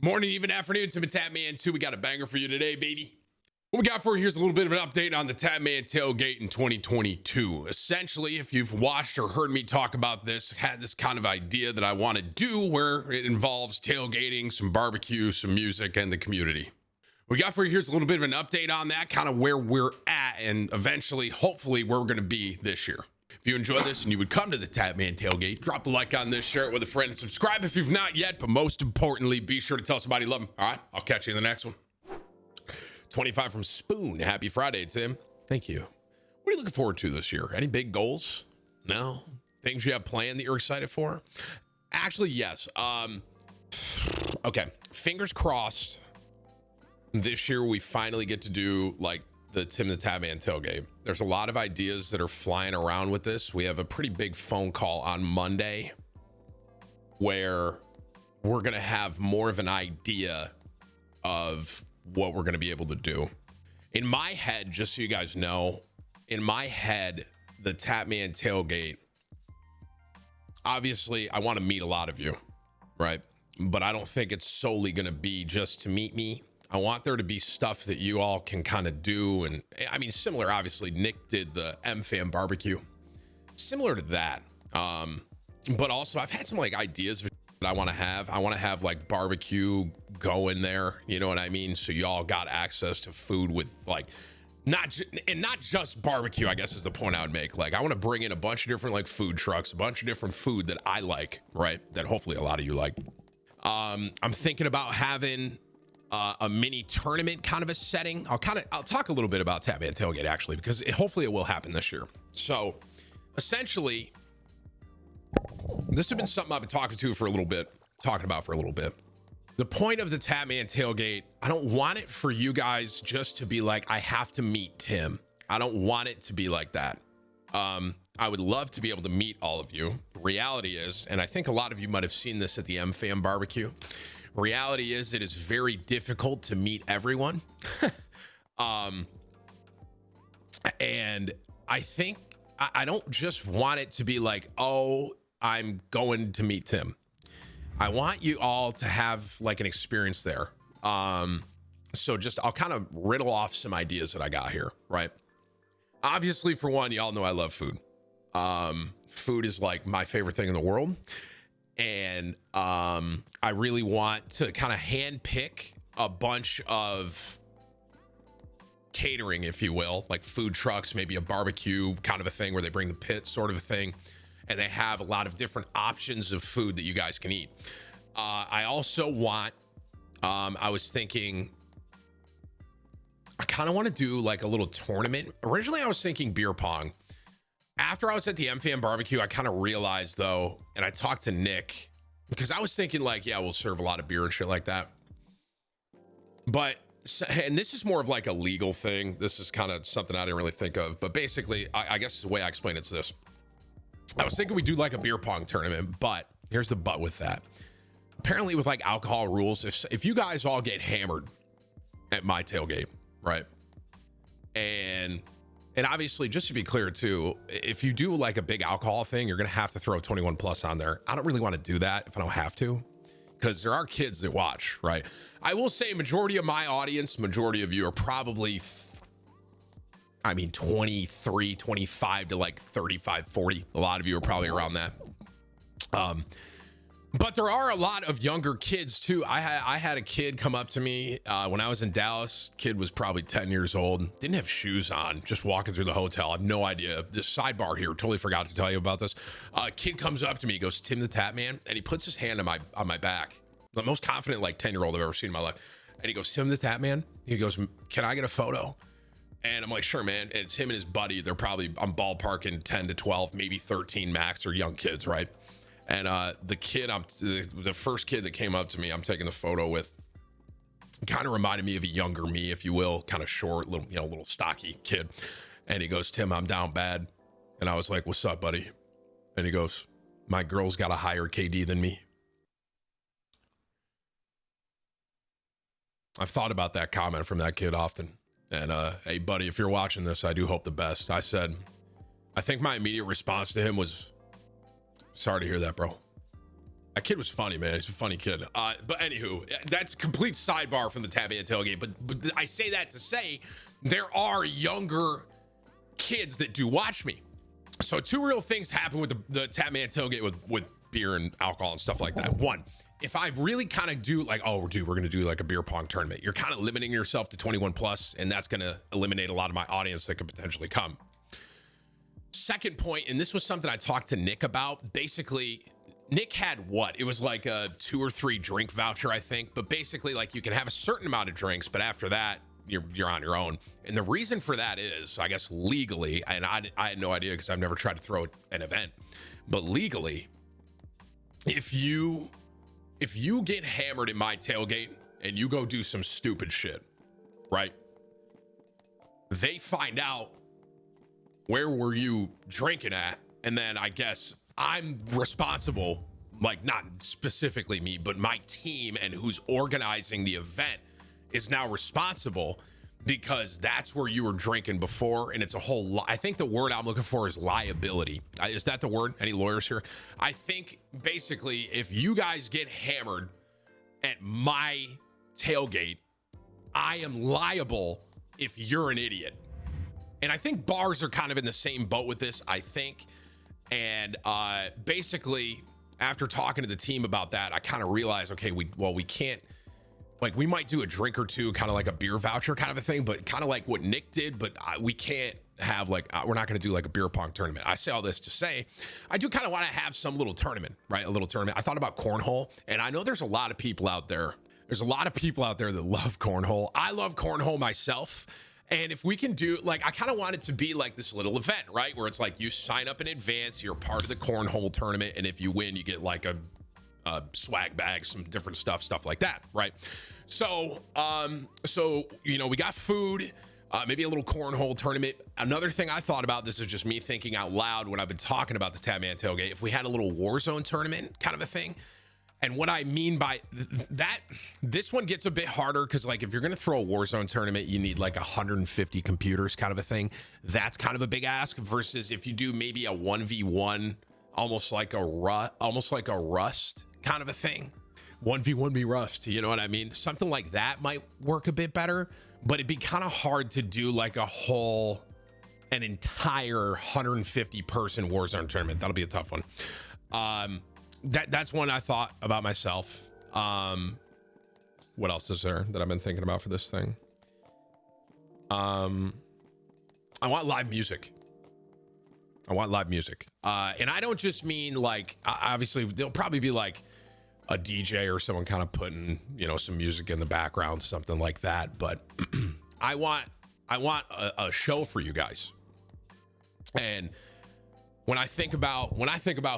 Morning, even afternoon, Tim and Tatman 2. We got a banger for you today, baby. What we got for you, here's a little bit of an update on the Tatman tailgate in 2022. Essentially, if you've watched or heard me talk about this, had this kind of idea that I want to do where it involves tailgating, some barbecue, some music, and the community. What we got for you, here's a little bit of an update on that, kind of where we're at, and eventually, hopefully, where we're going to be this year. If you enjoy this and you would come to the Tatman tailgate, drop a like on this, share it with a friend, and subscribe if you've not yet. But most importantly, be sure to tell somebody you love them. All right, I'll catch you in the next one. 25 from Spoon. Happy Friday, Tim. Thank you. What are you looking forward to this year? Any big goals? No? Things you have planned that you're excited for? Actually, yes. Okay. Fingers crossed. This year we finally get to do like the Tim the Tatman tailgate. There's a lot of ideas that are flying around with this. We have a pretty big phone call on Monday where we're going to have more of an idea of what we're going to be able to do. In my head, just so you guys know, in my head, the Tatman tailgate, obviously I want to meet a lot of you, right? But I don't think it's solely going to be just to meet me. I want there to be stuff that you all can kind of do. And I mean, similar, obviously, Nick did the M-Fam barbecue. Similar to that. But also, I've had some like ideas that I want to have. I want to have like barbecue go in there. You know what I mean? So y'all got access to food with like, not just barbecue, I guess is the point I would make. Like, I want to bring in a bunch of different like food trucks, a bunch of different food that I like, right? That hopefully a lot of you like. I'm thinking about having a mini tournament kind of a setting. I'll talk a little bit about Tatman tailgate actually, because hopefully it will happen this year. So essentially, this has been something I've been talking about for a little bit. The point of the Tatman tailgate, I don't want it for you guys just to be like, I have to meet Tim. I don't want it to be like that. I would love to be able to meet all of you. Reality is, and I think a lot of you might have seen this at the M-Fam barbecue. Reality is it is very difficult to meet everyone. And I think I don't just want it to be like, oh, I'm going to meet Tim. I want you all to have like an experience there. So I'll kind of riddle off some ideas that I got here, right? Obviously, for one, y'all know I love food. Food is like my favorite thing in the world. And I really want to kind of hand pick a bunch of catering, if you will, like food trucks, maybe a barbecue kind of a thing where they bring the pit sort of a thing. And they have a lot of different options of food that you guys can eat. I also want, I was thinking, I kind of want to do like a little tournament. Originally, I was thinking beer pong. After I was at the M-Fam barbecue, I kind of realized though, and I talked to Nick, because I was thinking like, yeah, we'll serve a lot of beer and shit like that. But, and this is more of like a legal thing. This is kind of something I didn't really think of. But basically, I guess the way I explain it's this. I was thinking we do like a beer pong tournament, but here's the but with that. Apparently with like alcohol rules, if you guys all get hammered at my tailgate, right? And obviously, just to be clear too, if you do like a big alcohol thing, you're going to have to throw 21 plus on there. I don't really want to do that if I don't have to, because there are kids that watch, right? I will say majority of my audience, majority of you are probably, 23, 25 to like 35, 40. A lot of you are probably around that. But there are a lot of younger kids too. I had a kid come up to me when I was in Dallas. Kid was probably 10 years old. Didn't have shoes on, just walking through the hotel. I have no idea. This sidebar here, totally forgot to tell you about this. Kid comes up to me, goes, Tim the Tatman, and he puts his hand on my back. The most confident like 10-year-old I've ever seen in my life. And he goes, Tim the Tatman? He goes, can I get a photo? And I'm like, sure, man. And it's him and his buddy. They're probably, I'm ballparking 10 to 12, maybe 13 max. They're young kids, right? And the first kid that came up to me, I'm taking the photo with, kind of reminded me of a younger me, if you will, kind of short, little stocky kid. And he goes, Tim, I'm down bad. And I was like, what's up, buddy? And he goes, my girl's got a higher KD than me. I've thought about that comment from that kid often. And hey, buddy, if you're watching this, I do hope the best. I said, I think my immediate response to him was, sorry to hear that, bro. That kid was funny, man. He's a funny kid. But anywho, that's a complete sidebar from the Tatman tailgate. But I say that to say there are younger kids that do watch me. So two real things happen with the Tatman tailgate with beer and alcohol and stuff like that. One, if I really kind of do like, oh, dude, we're going to do like a beer pong tournament, you're kind of limiting yourself to 21 plus, and that's going to eliminate a lot of my audience that could potentially come. Second point, and this was something I talked to Nick about. Basically, Nick had what? It was like a 2 or 3 drink voucher, I think. But basically, like, you can have a certain amount of drinks, but after that, you're on your own. And the reason for that is, I guess, legally, and I had no idea because I've never tried to throw an event, but legally, if you get hammered in my tailgate and you go do some stupid shit, right? They find out where were you drinking at, and then I guess I'm responsible, like not specifically me, but my team and who's organizing the event is now responsible because that's where you were drinking before. And it's a whole I think the word I'm looking for is liability. Is that the word? Any lawyers here? I think basically if you guys get hammered at my tailgate, I am liable if you're an idiot. And I think bars are kind of in the same boat with this, I think. And basically, after talking to the team about that, I kind of realized, okay, we can't, like, we might do a drink or two, kind of like a beer voucher kind of a thing, but kind of like what Nick did, but we can't have like, we're not going to do like a beer pong tournament. I say all this to say, I do kind of want to have some little tournament, right? A little tournament. I thought about cornhole, and I know there's a lot of people out there. There's a lot of people out there that love cornhole. I love cornhole myself. And if we can do, like, I kind of want it to be like this little event, right? Where it's like you sign up in advance, you're part of the cornhole tournament, and if you win, you get like a swag bag, some different stuff like that, right? So, you know, we got food, maybe a little cornhole tournament. Another thing I thought about, this is just me thinking out loud when I've been talking about the Tatman tailgate, if we had a little Warzone tournament kind of a thing. And what I mean by that, this one gets a bit harder because, like, if you're going to throw a Warzone tournament, you need like 150 computers kind of a thing. That's kind of a big ask versus if you do maybe a 1v1, almost like a Rust kind of a thing. 1v1 Rust, you know what I mean? Something like that might work a bit better, but it'd be kind of hard to do like an entire 150 person Warzone tournament. That'll be a tough one. That's one I thought about myself. What else is there that I've been thinking about for this thing? I want live music. And I don't just mean like, obviously there'll probably be like a DJ or someone kind of putting, you know, some music in the background, something like that. But I want a show for you guys. And when I think about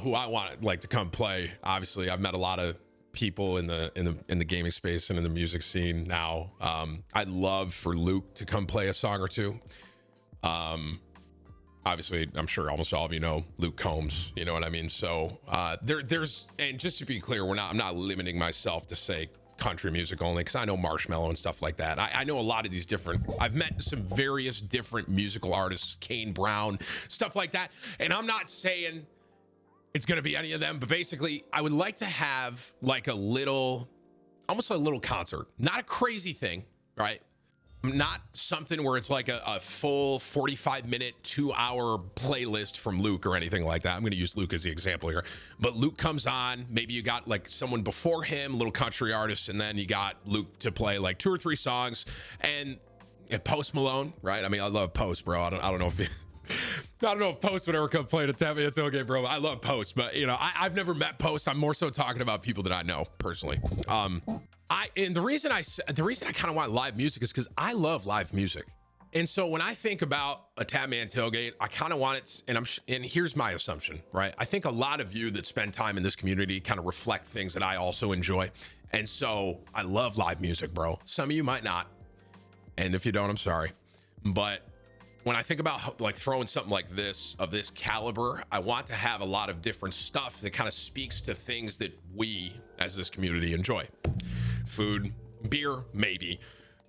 who I want like to come play, obviously I've met a lot of people in the gaming space and in the music scene now. I'd love for Luke to come play a song or two. Obviously, I'm sure almost all of you know Luke Combs, you know what I mean? So there's, and just to be clear, I'm not limiting myself to say country music only, because I know Marshmello and stuff like that. I know a lot of these different, I've met some various different musical artists, Kane Brown, stuff like that. And I'm not saying it's going to be any of them, but basically I would like to have like almost a little concert, not a crazy thing, right? Not something where it's like a full 45-minute, 2-hour playlist from Luke or anything like that. I'm going to use Luke as the example here. But Luke comes on, maybe you got like someone before him, a little country artist, and then you got Luke to play like 2 or 3 songs. And Post Malone, right? I mean, I love Post, bro. I don't know if I don't know if Post would ever come play to Tatman. It's okay, bro. I love Post, but you know, I've never met Post. I'm more so talking about people that I know personally. And the reason I kind of want live music is because I love live music. And so when I think about a Tatman tailgate, I kind of want it, and here's my assumption, right? I think a lot of you that spend time in this community kind of reflect things that I also enjoy. And so I love live music, bro. Some of you might not. And if you don't, I'm sorry. But when I think about like throwing something like this, of this caliber, I want to have a lot of different stuff that kind of speaks to things that we as this community enjoy. Food, beer, maybe.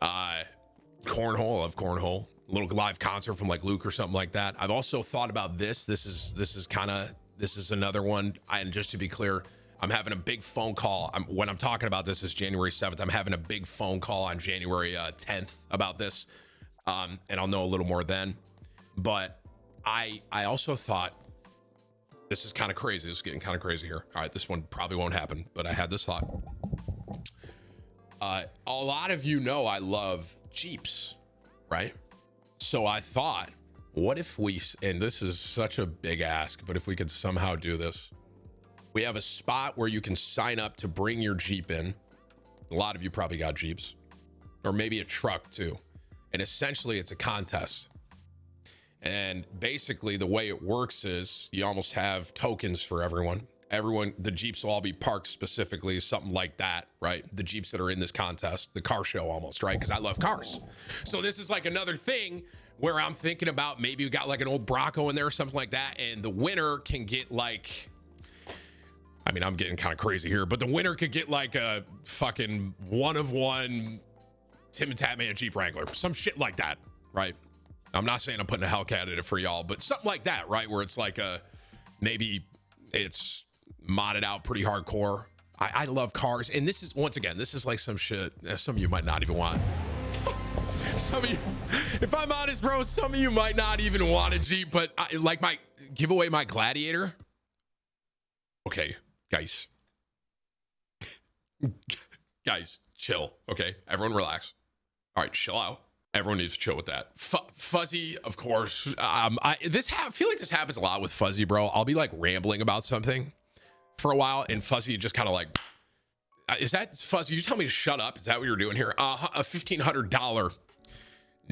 Cornhole, I love cornhole. A little live concert from like Luke or something like that. I've also thought about this. This is another one. And just to be clear, I'm having a big phone call. When I'm talking about this is January 7th. I'm having a big phone call on January 10th about this. And I'll know a little more then. But I also thought, this is kind of crazy. This is getting kind of crazy here. All right, this one probably won't happen, but I had this thought. A lot of you know I love Jeeps, right? So I thought, what if we, and this is such a big ask, but if we could somehow do this, we have a spot where you can sign up to bring your Jeep in. A lot of you probably got Jeeps, or maybe a truck too. And essentially it's a contest. And basically the way it works is you almost have tokens for everyone. The Jeeps will all be parked specifically, something like that, right? The Jeeps that are in this contest, the car show almost, right? Because I love cars. So this is like another thing where I'm thinking about maybe we got like an old Bronco in there or something like that. And the winner can get like, I mean, I'm getting kind of crazy here, but the winner could get like a fucking one-of-one Tim and Tatman Jeep Wrangler, some shit like that, right? I'm not saying I'm putting a Hellcat in it for y'all, but something like that, right? Where it's like maybe it's modded out pretty hardcore. I love cars. And this is, once again, this is like some shit some of you might not even want. Some of you, if I'm honest, bro, some of you might not even want a Jeep, but like give away my Gladiator. Okay, guys. Guys, chill, okay? Everyone relax. All right, chill out. Everyone needs to chill with that. Fuzzy, of course. I feel like this happens a lot with Fuzzy, bro. I'll be like rambling about something for a while, and Fuzzy just kind of like, is that Fuzzy? You tell me to shut up. Is that what you're doing here? A $1,500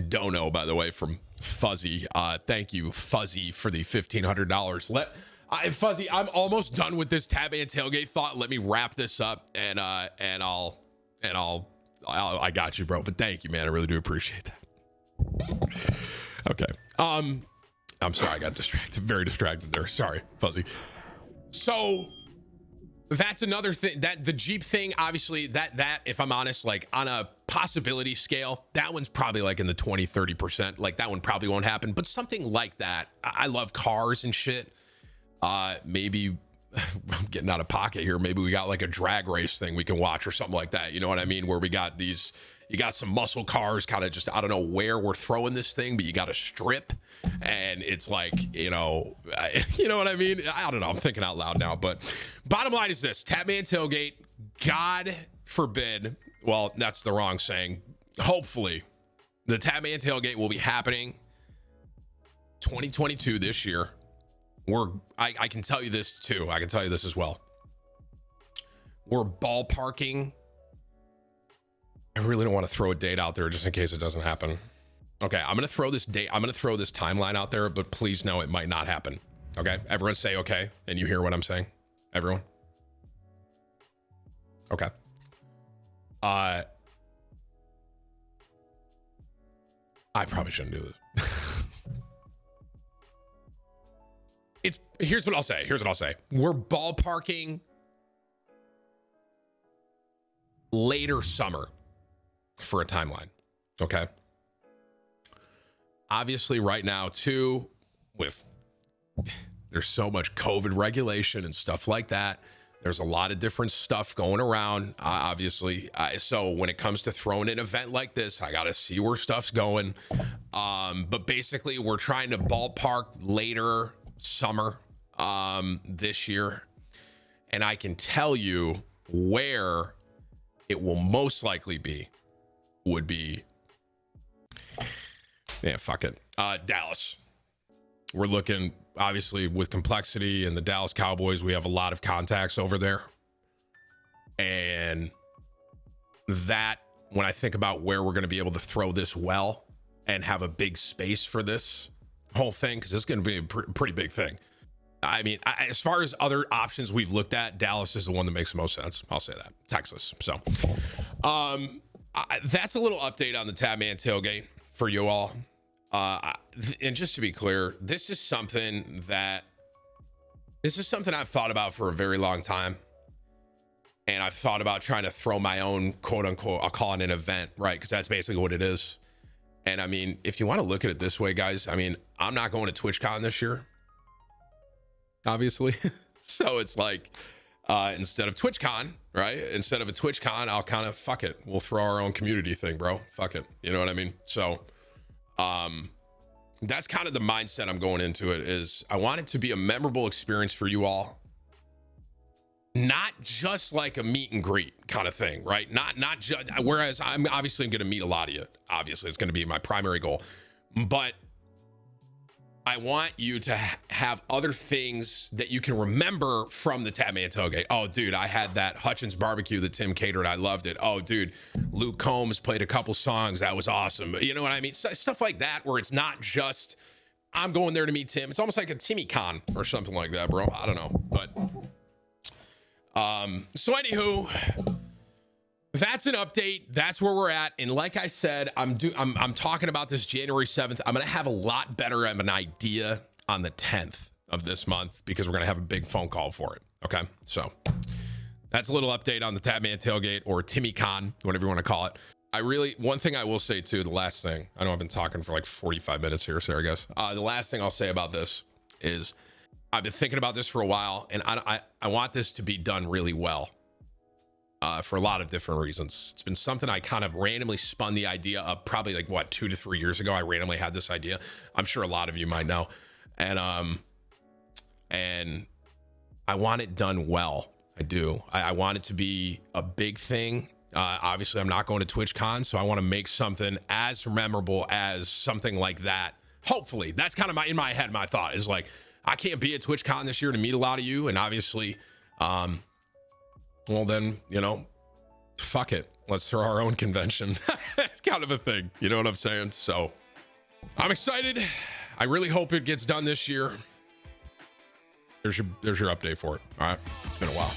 dono, by the way, from Fuzzy. Thank you, Fuzzy, for the $1,500. Fuzzy, I'm almost done with this Tatman tailgate thought. Let me wrap this up, and I'll I got you, bro. But thank you, man. I really do appreciate that. Okay. I'm sorry, I got distracted. Very distracted there. Sorry, Fuzzy. So that's another thing, that the Jeep thing, obviously that if I'm honest, like on a possibility scale, that one's probably like in the 20-30%. Like that one probably won't happen, but something like that. I love cars and shit. Maybe I'm getting out of pocket here. Maybe we got like a drag race thing we can watch or something like that. You know what I mean? Where we got these, you got some muscle cars kind of just, I don't know where we're throwing this thing, but you got a strip and it's like, you know what I mean? I don't know. I'm thinking out loud now, but bottom line is this: Tatman tailgate, God forbid. Well, that's the wrong saying. Hopefully the Tatman tailgate will be happening 2022 this year. I can tell you this too. I can tell you this as well. We're ballparking. I really don't want to throw a date out there just in case it doesn't happen. Okay, I'm going to throw this date. I'm going to throw this timeline out there, but please know it might not happen. Okay, everyone say okay, and you hear what I'm saying? Everyone? Okay. I probably shouldn't do this. Here's what I'll say. We're ballparking later summer for a timeline. Okay. Obviously right now too, there's so much COVID regulation and stuff like that. There's a lot of different stuff going around, obviously. So when it comes to throwing an event like this, I got to see where stuff's going. But basically we're trying to ballpark later summer this year, and I can tell you where it will most likely be would be, yeah, fuck it, Dallas. We're looking, obviously, with Complexity and the Dallas Cowboys, we have a lot of contacts over there, and that, when I think about where we're going to be able to throw this well and have a big space for this whole thing, because it's going to be a pretty big thing. I mean, as far as other options we've looked at, Dallas is the one that makes the most sense. I'll say that. Texas. So that's a little update on the Tatman tailgate for you all. And just to be clear, this is something I've thought about for a very long time. And I've thought about trying to throw my own quote unquote, I'll call it an event, right? Because that's basically what it is. And I mean, if you want to look at it this way, guys, I mean, I'm not going to TwitchCon this year, obviously. So it's like, instead of TwitchCon, right? Instead of a TwitchCon, I'll kind of fuck it. We'll throw our own community thing, bro. Fuck it. You know what I mean? So, that's kind of the mindset I'm going into it. Is I want it to be a memorable experience for you all. Not just like a meet and greet kind of thing, right? Not just, whereas I'm obviously going to meet a lot of you. Obviously, it's going to be my primary goal. But I want you to have other things that you can remember from the Tatman Tailgate. Oh, dude, I had that Hutchins barbecue that Tim catered. I loved it. Oh, dude, Luke Combs played a couple songs. That was awesome. You know what I mean? Stuff like that, where it's not just, I'm going there to meet Tim. It's almost like a Timmy Con or something like that, bro. I don't know. But so anywho, that's an update. That's where we're at. And like I said, I'm talking about this January 7th. I'm going to have a lot better of an idea on the 10th of this month, because we're going to have a big phone call for it. Okay. So that's a little update on the Tatman Tailgate, or Timmy Con, whatever you want to call it. One thing I will say too, the last thing, I know I've been talking for like 45 minutes here, so I guess, the last thing I'll say about this is I've been thinking about this for a while, and I want this to be done really well. For a lot of different reasons. It's been something I kind of randomly spun the idea of, probably like 2 to 3 years ago. I randomly had this idea. I'm sure a lot of you might know. And I want it done well. I do. I want it to be a big thing. Obviously, I'm not going to TwitchCon, so I want to make something as memorable as something like that. Hopefully, that's kind of in my head, my thought is like, I can't be at TwitchCon this year to meet a lot of you, and obviously, well then, you know, fuck it. Let's throw our own convention. It's kind of a thing. You know what I'm saying? So I'm excited. I really hope it gets done this year. There's your update for it. All right. It's been a while.